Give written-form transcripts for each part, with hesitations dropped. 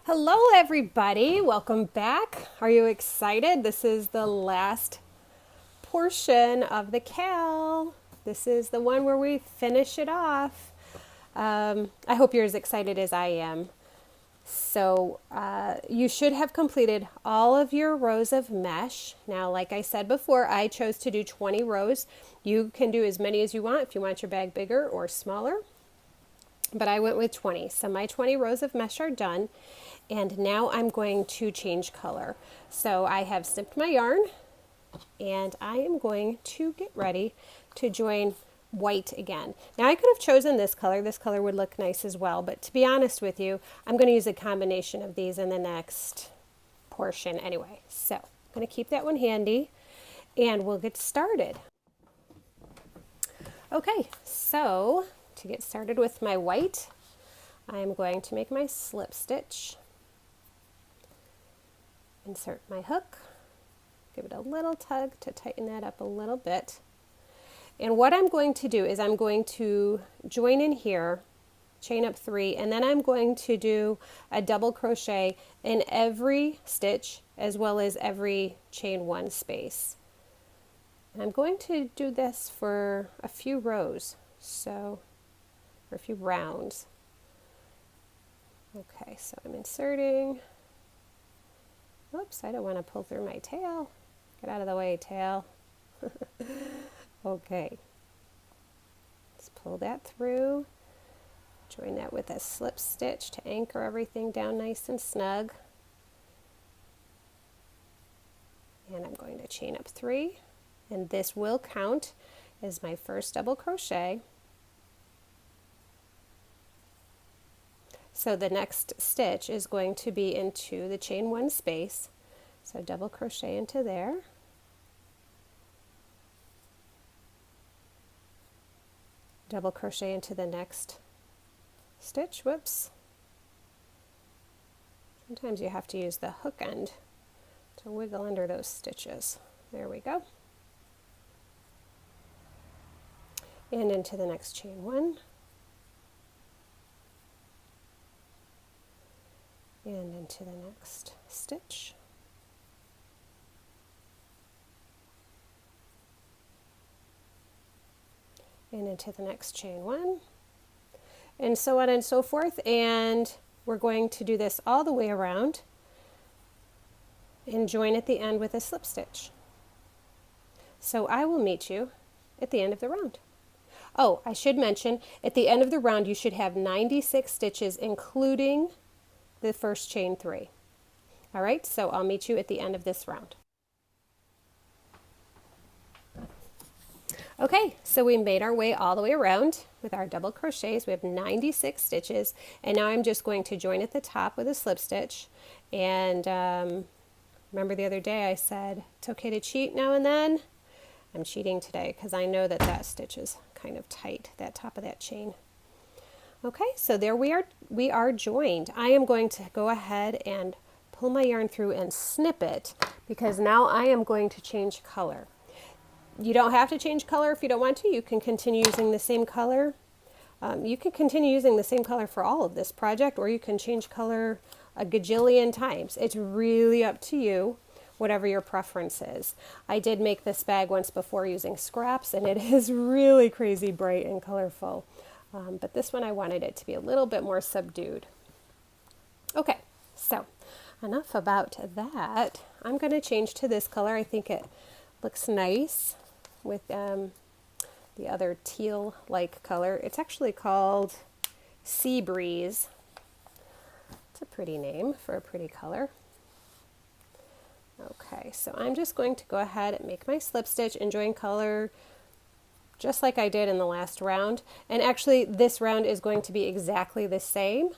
Hello everybody, welcome back. Are you excited? This is the last portion of the cal. This is the one where we finish it off. I hope you're as excited as I am. So you should have completed all of your rows of mesh. Now, like I said before, I chose to do 20 rows. You can do as many as you want if you want your bag bigger or smaller. But I went with 20. So my 20 rows of mesh are done. And now I'm going to change color. So I have snipped my yarn and I am going to get ready to join white again. Now I could have chosen this color. This color would look nice as well. But to be honest with you, I'm going to use a combination of these in the next portion anyway. So I'm going to keep that one handy and we'll get started. Okay, so to get started with my white, I'm going to make my slip stitch. Insert my hook, give it a little tug to tighten that up a little bit. And what I'm going to do is I'm going to join in here, chain up 3, and then I'm going to do a double crochet in every stitch as well as every chain 1 space. And I'm going to do this for a few rows, so for a few rounds. Okay, so I'm inserting. Oops, I don't want to pull through my tail. Get out of the way, tail. Okay. Let's pull that through. Join that with a slip stitch to anchor everything down nice and snug. And I'm going to chain up 3. And this will count as my first double crochet. So the next stitch is going to be into the chain 1 space. So double crochet into there. Double crochet into the next stitch. Whoops. Sometimes you have to use the hook end to wiggle under those stitches. There we go. And into the next chain 1. And into the next stitch. And into the next chain 1. And so on and so forth. And we're going to do this all the way around and join at the end with a slip stitch. So I will meet you at the end of the round. Oh, I should mention, at the end of the round you should have 96 stitches including the first chain 3. All right, so I'll meet you at the end of this round. Okay, so we made our way all the way around with our double crochets. We have 96 stitches, and now I'm just going to join at the top with a slip stitch. And remember the other day I said it's okay to cheat now and then? I'm cheating today because I know that that stitch is kind of tight, that top of that chain. Okay, so there we are joined. I am going to go ahead and pull my yarn through and snip it because now I am going to change color. You don't have to change color if you don't want to. You can continue using the same color. You can continue using the same color for all of this project, or you can change color a gajillion times. It's really up to you, whatever your preference is. I did make this bag once before using scraps, and it is really crazy bright and colorful. But this one I wanted it to be a little bit more subdued. Okay, so enough about that. I'm going to change to this color. I think it looks nice with the other teal-like color. It's actually called Sea Breeze. It's a pretty name for a pretty color. Okay, so I'm just going to go ahead and make my slip stitch and join color just like I did in the last round. And actually this round is going to be exactly the same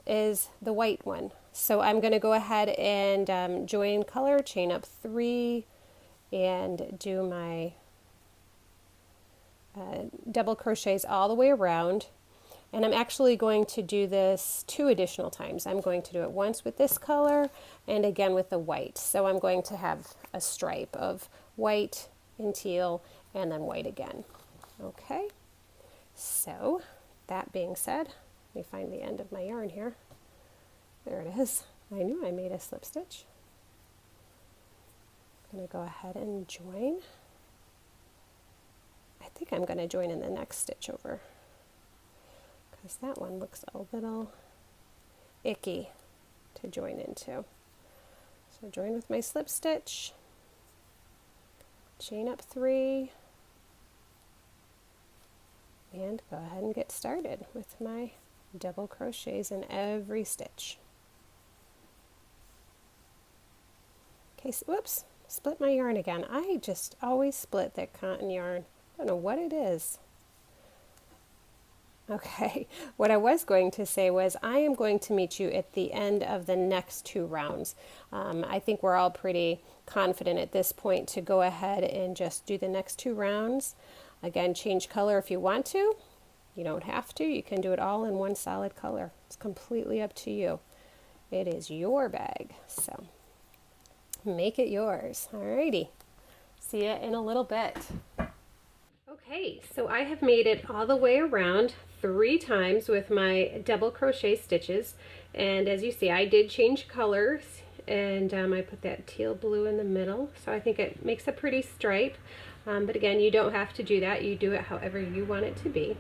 as the white one. So I'm going to go ahead and join color, chain up 3, and do my double crochets all the way around. And I'm actually going to do this 2 additional times. I'm going to do it once with this color and again with the white. So I'm going to have a stripe of white and teal and then white again. Okay, so that being said, let me find the end of my yarn here. There it is. I knew I made a slip stitch. I'm going to go ahead and join. I think I'm going to join in the next stitch over because that one looks a little icky to join into. So join with my slip stitch, chain up 3, and go ahead and get started with my double crochets in every stitch. Okay, so, whoops, split my yarn again. I just always split that cotton yarn. I don't know what it is. Okay, what I was going to say was I am going to meet you at the end of the next 2 rounds. I think we're all pretty confident at this point to go ahead and just do the next 2 rounds. Again, change color if you want to. You don't have to. You can do it all in one solid color. It's completely up to you. It is your bag, so make it yours. Alrighty, see you in a little bit. Okay, so I have made it all the way around 3 times with my double crochet stitches, and as you see I did change colors, and I put that teal blue in the middle, so I think it makes a pretty stripe, but again, you don't have to do that. You do it however you want it to be.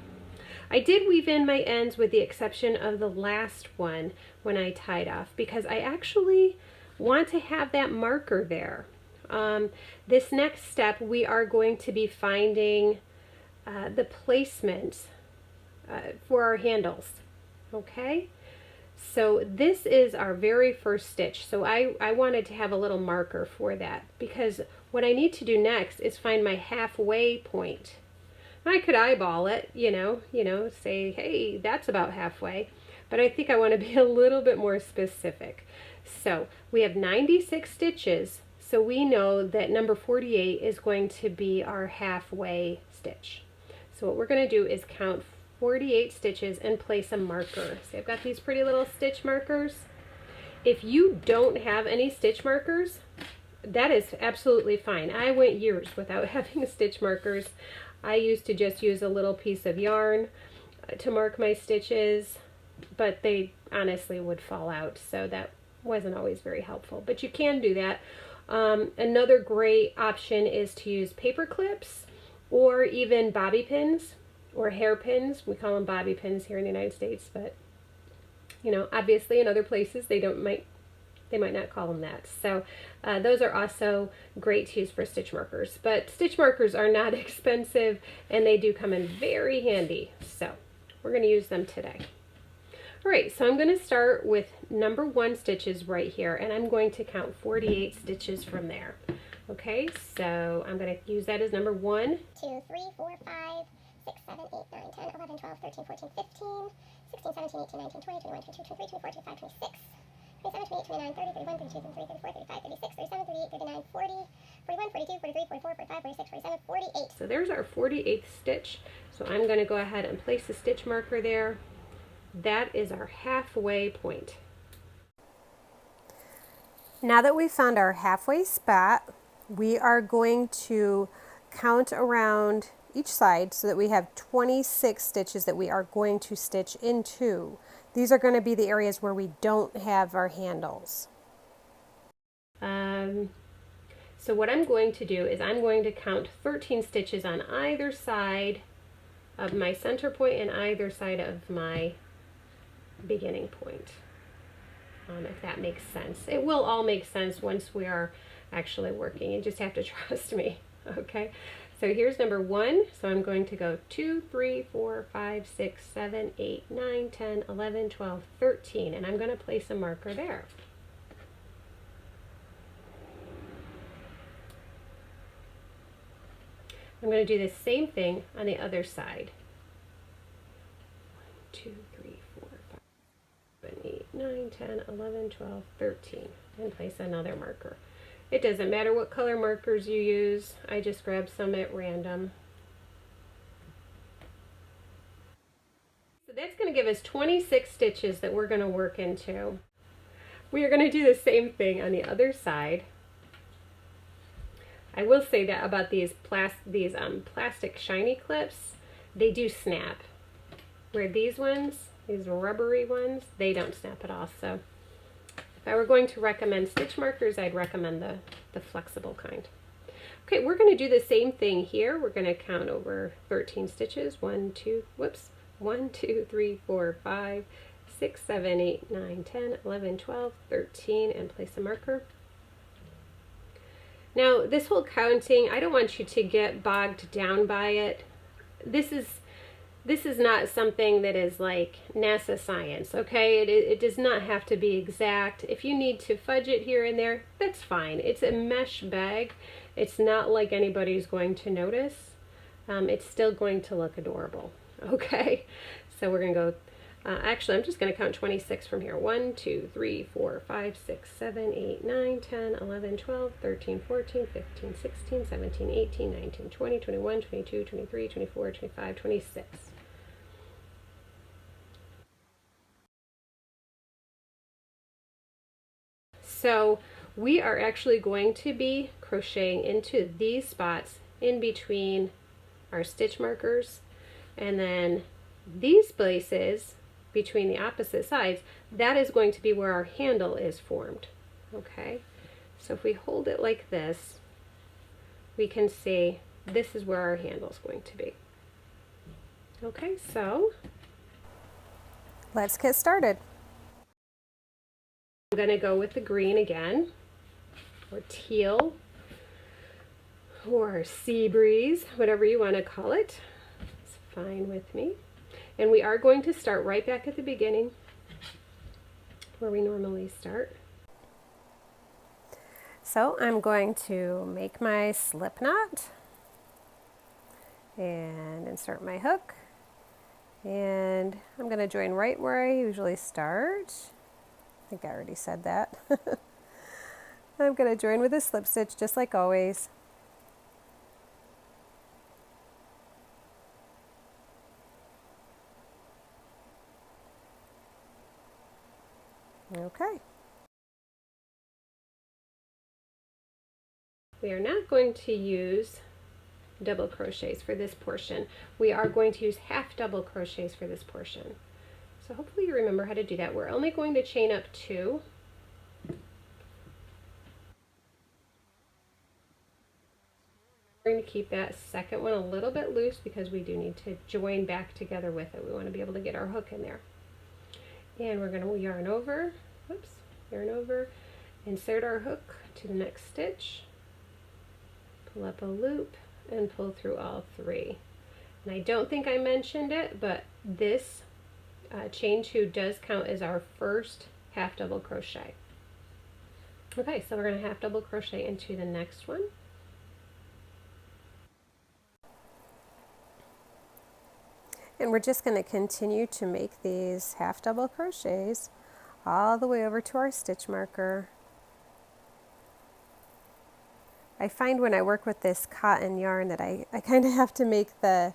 I did weave in my ends with the exception of the last one when I tied off, because I actually want to have that marker there. This next step we are going to be finding the placement for our handles. Okay, so this is our very first stitch, so I wanted to have a little marker for that, because what I need to do next is find my halfway point. I could eyeball it, you know, say, hey, that's about halfway, but I think I want to be a little bit more specific. So we have 96 stitches, so we know that number 48 is going to be our halfway stitch. So what we're going to do is count 48 stitches and place a marker. See, I've got these pretty little stitch markers. If you don't have any stitch markers, that is absolutely fine. I went years without having stitch markers. I used to just use a little piece of yarn to mark my stitches, but they honestly would fall out, so that wasn't always very helpful. But you can do that. Another great option is to use paper clips or even bobby pins or hairpins. We call them bobby pins here in the United States, but you know, obviously in other places they might not call them that. So those are also great to use for stitch markers. But stitch markers are not expensive and they do come in very handy. So we're going to use them today. All right, so I'm going to start with number 1 stitches right here, and I'm going to count 48 stitches from there. Okay, so I'm going to use that as number 1, 2, 3, 4, 5, 6, 7, 8, 9, 10, 11, 12, 13, 14, 15, 16, 17, 18, 19, 20, 21, 22, 23, 24, 25, 26, 27, 28, 29, 30, 31, 32, 33, 34, 35, 36, 37, 38, 39, 40, 41, 42, 43, 44, 45, 46, 47, 48. So there's our 48th stitch. So I'm going to go ahead and place a stitch marker there. That is our halfway point. Now that we've found our halfway spot, we are going to count around each side so that we have 26 stitches that we are going to stitch into. These are going to be the areas where we don't have our handles. So what I'm going to do is I'm going to count 13 stitches on either side of my center point and either side of my beginning point, if that makes sense. It will all make sense once we are actually working. You just have to trust me. Okay, so here's number 1. So I'm going to go 2, 3, 4, 5, 6, 7, 8, 9, 10, 11, 12, 13, and I'm going to place a marker there. I'm going to do the same thing on the other side. 1, 2, 3, 4, 5, 7, 8, 9, 10, 11, 12, 13, and place another marker. It doesn't matter what color markers you use. I just grabbed some at random. So that's going to give us 26 stitches that we're going to work into. We are going to do the same thing on the other side. I will say that about these plastic shiny clips, they do snap. Where these ones, these rubbery ones, they don't snap at all. So If I were going to recommend stitch markers, I'd recommend the flexible kind. Okay, we're going to do the same thing here. We're going to count over 13 stitches. 1, 2, 3, 4, 5, 6, 7, 8, 9, 10, 11, 12, 13, and place a marker. Now, this whole counting, I don't want you to get bogged down by it. This is not something that is like NASA science, okay? It does not have to be exact. If you need to fudge it here and there, that's fine. It's a mesh bag. It's not like anybody's going to notice. It's still going to look adorable, okay? So we're going to go, actually, I'm just going to count 26 from here. 1, 2, 3, 4, 5, 6, 7, 8, 9, 10, 11, 12, 13, 14, 15, 16, 17, 18, 19, 20, 21, 22, 23, 24, 25, 26. So we are actually going to be crocheting into these spots in between our stitch markers, and then these places between the opposite sides, that is going to be where our handle is formed. Okay, so if we hold it like this, we can see this is where our handle is going to be. Okay, so let's get started. I'm going to go with the green again, or teal, or sea breeze, whatever you want to call it. It's fine with me. And we are going to start right back at the beginning where we normally start. So I'm going to make my slip knot and insert my hook, and I'm going to join right where I usually start. I think I already said that. I'm going to join with a slip stitch just like always. Okay. We are not going to use double crochets for this portion. We are going to use half double crochets for this portion. So hopefully you remember how to do that. We're only going to chain up 2. We're going to keep that second one a little bit loose because we do need to join back together with it. We want to be able to get our hook in there. And we're going to yarn over, insert our hook to the next stitch, pull up a loop, and pull through all 3. And I don't think I mentioned it, but this chain 2 does count as our first half double crochet. Okay, so we're going to half double crochet into the next one. And we're just going to continue to make these half double crochets all the way over to our stitch marker. I find when I work with this cotton yarn that I kind of have to make the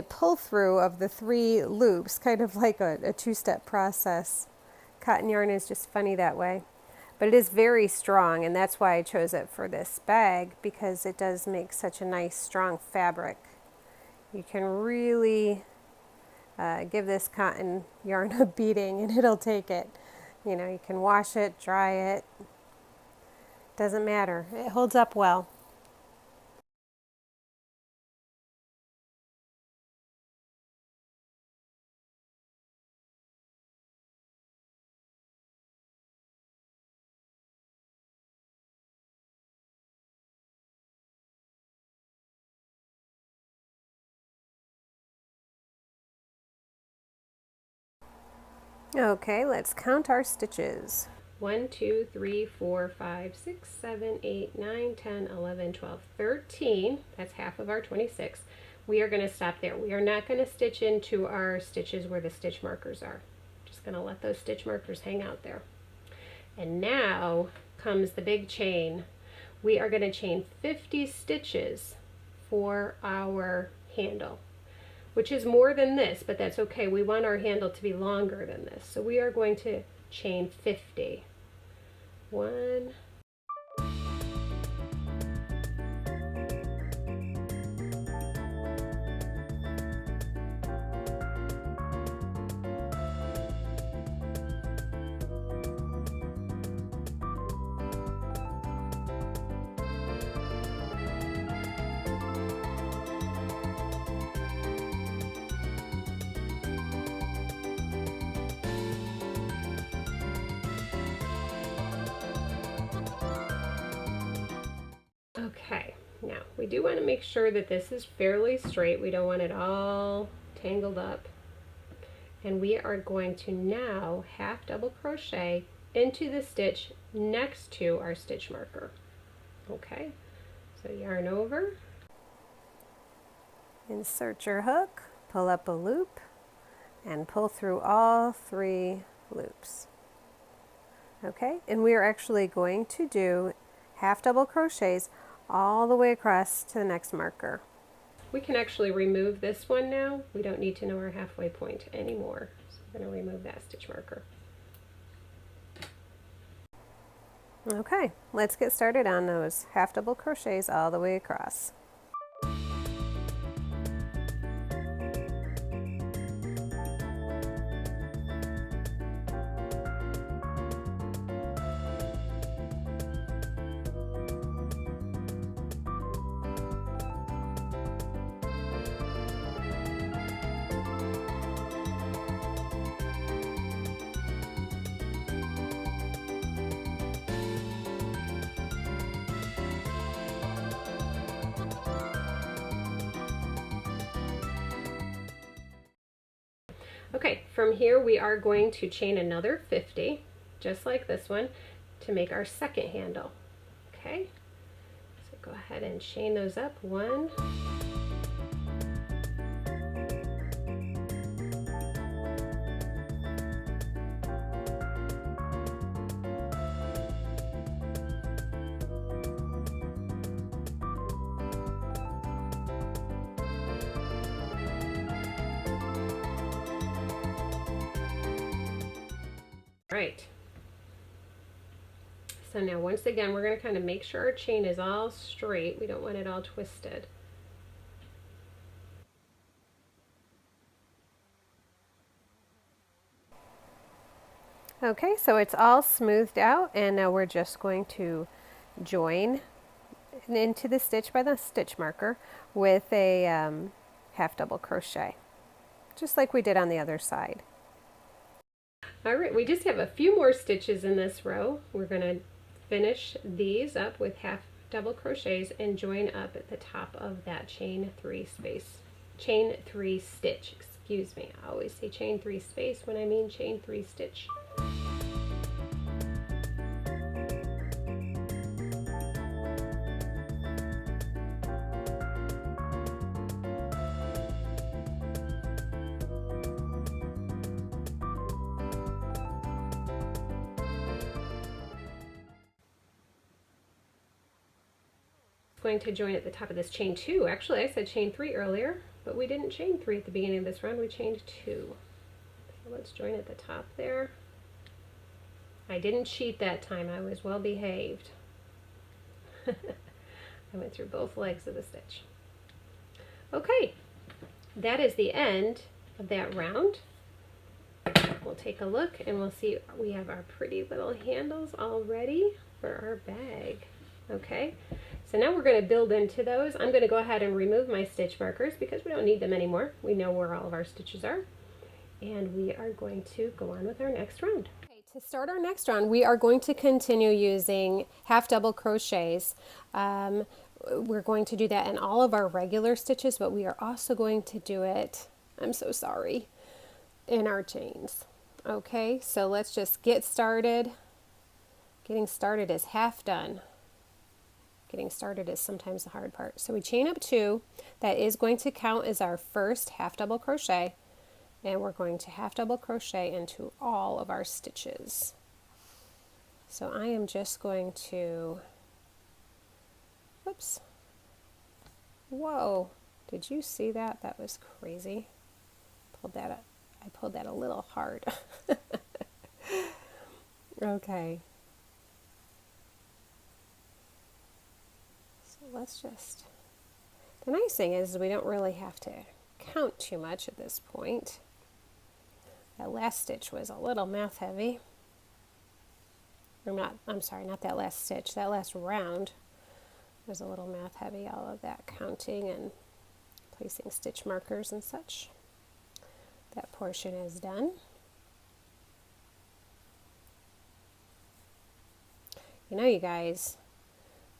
pull through of the 3 loops kind of like a 2-step process. Cotton yarn is just funny that way. But it is very strong, and that's why I chose it for this bag, because it does make such a nice strong fabric. You can really give this cotton yarn a beating and it'll take it. You know, you can wash it, dry it, doesn't matter. It holds up well. Okay, let's count our stitches. 1, 2, 3, 4, 5, 6, 7, 8, 9, 10, 11, 12, 13. That's half of our 26. We are going to stop there. We are not going to stitch into our stitches where the stitch markers are. Just going to let those stitch markers hang out there. And now comes the big chain. We are going to chain 50 stitches for our handle, which is more than this, but that's okay. We want our handle to be longer than this. So we are going to chain 50. 1, 2, do want to make sure that this is fairly straight. We don't want it all tangled up. And we are going to now half double crochet into the stitch next to our stitch marker. Okay, so yarn over. Insert your hook, pull up a loop, and pull through all 3 loops. Okay, and we are actually going to do half double crochets all the way across to the next marker. We can actually remove this one now. We don't need to know our halfway point anymore. So I'm going to remove that stitch marker. Okay, let's get started on those half double crochets all the way across. Okay, from here we are going to chain another 50, just like this one, to make our second handle. Okay, so go ahead and chain those up. 1, right. So now once again we're going to kind of make sure our chain is all straight. We don't want it all twisted. Okay, so it's all smoothed out, and now we're just going to join into the stitch by the stitch marker with a half double crochet, just like we did on the other side. All right, we just have a few more stitches in this row. We're going to finish these up with half double crochets and join up at the top of that chain 3 stitch, excuse me. I always say chain 3 space when I mean chain 3 stitch. Going to join at the top of this chain 2. Actually, I said chain 3 earlier, but we didn't chain 3 at the beginning of this round. We chained 2. So let's join at the top there. I didn't cheat that time. I was well behaved. I went through both legs of the stitch. Okay, that is the end of that round. We'll take a look and we'll see we have our pretty little handles all ready for our bag. Okay, so now we're going to build into those. I'm going to go ahead and remove my stitch markers because we don't need them anymore. We know where all of our stitches are. And we are going to go on with our next round. Okay, to start our next round, we are going to continue using half double crochets. We're going to do that in all of our regular stitches, but we are also going to do it, I'm so sorry, in our chains. Okay, so let's just get started. Getting started is half done. Getting started is sometimes the hard part. So we chain up 2. That is going to count as our first half double crochet, and we're going to half double crochet into all of our stitches. So I am just going to, whoops, whoa, did you see that? That was crazy. Pulled that up. I pulled that a little hard. Okay. Let's just, the nice thing is we don't really have to count too much at this point. That last stitch was a little math heavy. I'm sorry, not that last stitch, that last round was a little math heavy, all of that counting and placing stitch markers and such. That portion is done. You know, you guys,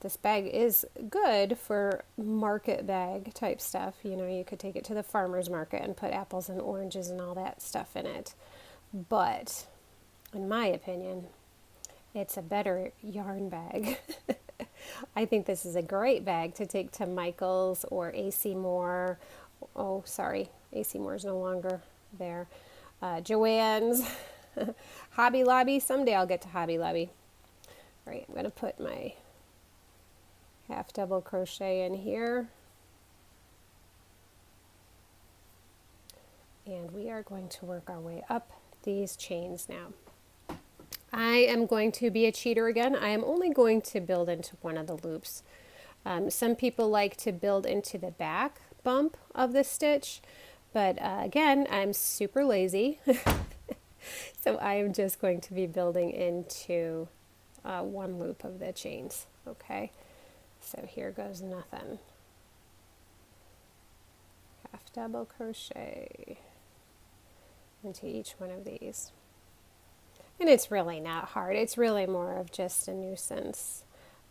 This bag is good for market bag type stuff. You know, you could take it to the farmer's market and put apples and oranges and all that stuff in it. But in my opinion, it's a better yarn bag. I think this is a great bag to take to Michael's or AC Moore. Oh, sorry, AC Moore is no longer there. Joann's, Hobby Lobby. Someday I'll get to Hobby Lobby. All right, I'm going to put my half double crochet in here. And we are going to work our way up these chains now. I am going to be a cheater again. I am only going to build into one of the loops. Some people like to build into the back bump of the stitch, but again, I'm super lazy. So I am just going to be building into one loop of the chains, okay? So here goes nothing. Half double crochet into each one of these. And it's really not hard. It's really more of just a nuisance.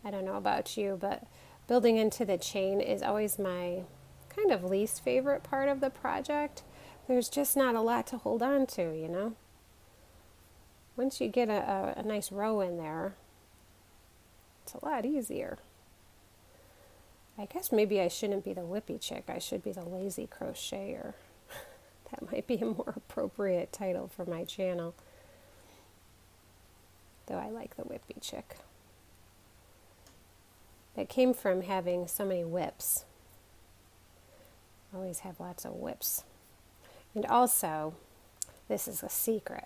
I don't know about you, but building into the chain is always my kind of least favorite part of the project. There's just not a lot to hold on to, you know? Once you get a nice row in there, it's a lot easier. I guess maybe I shouldn't be the Wippy chick. I should be the lazy crocheter. That might be a more appropriate title for my channel. Though I like the Wippy chick. That came from having so many whips. I always have lots of whips. And also, this is a secret,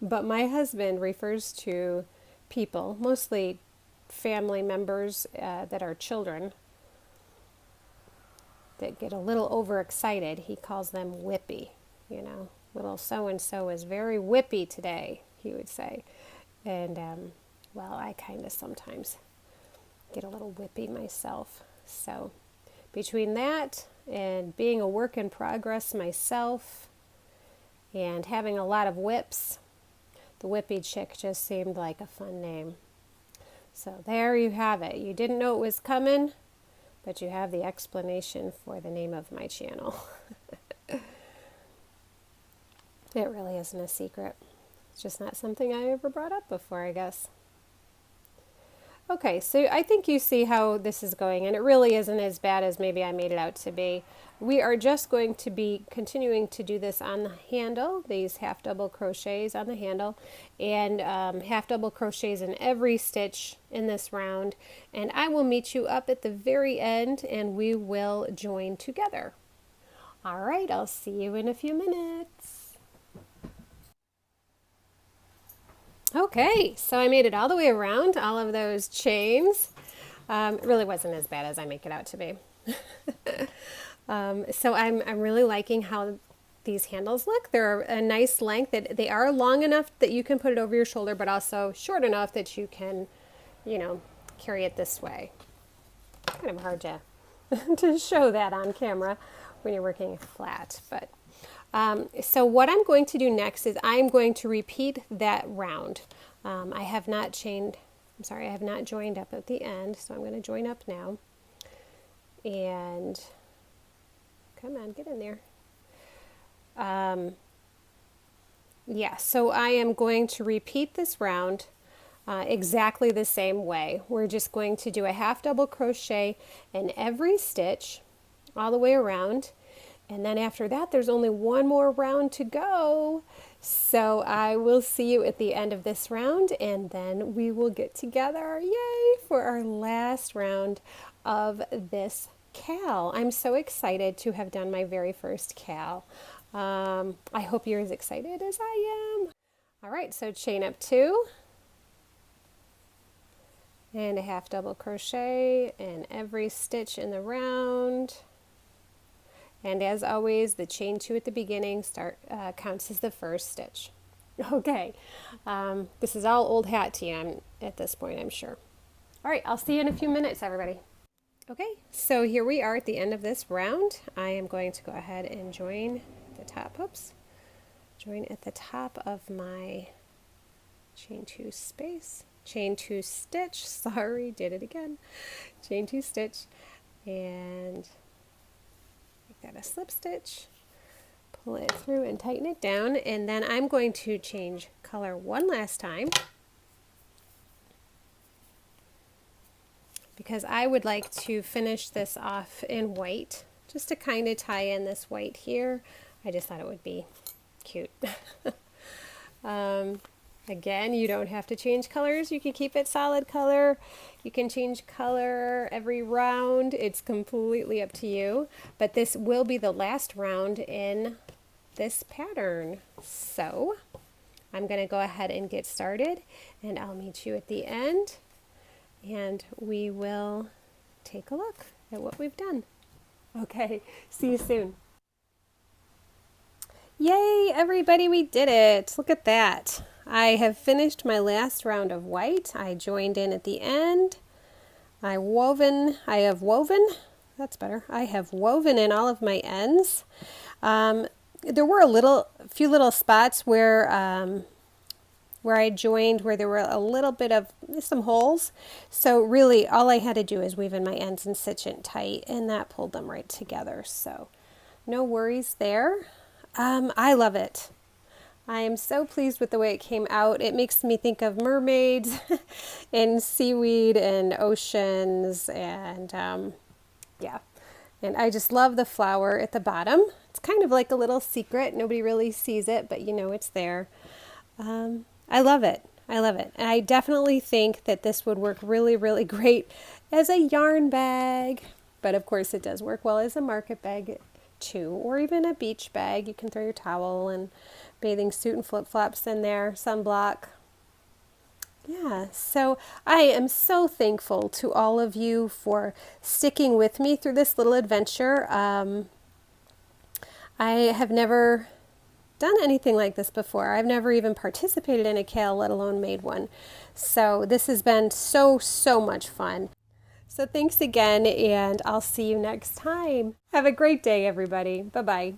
but my husband refers to people, mostly family members that are children, that get a little overexcited. He calls them Wippy, you know. Little so-and-so is very whippy today, he would say. And, well, I kind of sometimes get a little whippy myself. So between that and being a work in progress myself and having a lot of whips, the Wippy chick just seemed like a fun name. So there you have it. You didn't know it was coming, but you have the explanation for the name of my channel. It really isn't a secret. It's just not something I ever brought up before, I guess. Okay, so I think you see how this is going, and it really isn't as bad as maybe I made it out to be. We are just going to be continuing to do this on the handle, these half double crochets on the handle, and half double crochets in every stitch in this round. And I will meet you up at the very end, and we will join together. All right, I'll see you in a few minutes. Okay, so I made it all the way around, all of those chains. It really wasn't as bad as I make it out to be. So I'm really liking how these handles look. They're a nice length. They are long enough that you can put it over your shoulder, but also short enough that you can, you know, carry it this way. Kind of hard to, to show that on camera when you're working flat, but so what I'm going to do next is I'm going to repeat that round. I have not joined up at the end, so I'm going to join up now. And come on, get in there. Yeah, so I am going to repeat this round exactly the same way. We're just going to do a half double crochet in every stitch all the way around. And then after that, there's only one more round to go. So I will see you at the end of this round, and then we will get together, yay, for our last round of this cal. I'm so excited to have done my very first cal. I hope you're as excited as I am. All right, so chain up 2 and a half double crochet in every stitch in the round. And as always, the chain 2 at the beginning counts as the first stitch. Okay, this is all old hat to you at this point, I'm sure. All right, I'll see you in a few minutes, everybody. Okay, so here we are at the end of this round. I am going to go ahead and join the top, join at the top of my chain 2 space, chain 2 stitch, sorry, did it again, chain 2 stitch, and make that a slip stitch, pull it through and tighten it down, and then I'm going to change color one last time because I would like to finish this off in white just to kind of tie in this white here. I just thought it would be cute. Again, you don't have to change colors. You can keep it solid color. You can change color every round. It's completely up to you. But this will be the last round in this pattern. So I'm going to go ahead and get started, and I'll meet you at the end, and we will take a look at what we've done. Okay, see you soon. Yay, everybody, we did it. Look at that. I have finished my last round of white. I joined in at the end. I have woven in all of my ends. There were a few little spots where I joined where there were a little bit of some holes. So really all I had to do is weave in my ends and stitch it tight, and that pulled them right together. So no worries there. I love it. I am so pleased with the way it came out. It makes me think of mermaids and seaweed and oceans, and yeah. And I just love the flower at the bottom. It's kind of like a little secret. Nobody really sees it, but you know it's there. I love it. I love it. And I definitely think that this would work really, really great as a yarn bag. But of course it does work well as a market bag too, or even a beach bag. You can throw your towel and bathing suit and flip-flops in there, sunblock. Yeah, so I am so thankful to all of you for sticking with me through this little adventure. I have never done anything like this before. I've never even participated in a kale, let alone made one. So this has been so much fun. So thanks again, and I'll see you next time. Have a great day, everybody. Bye-bye.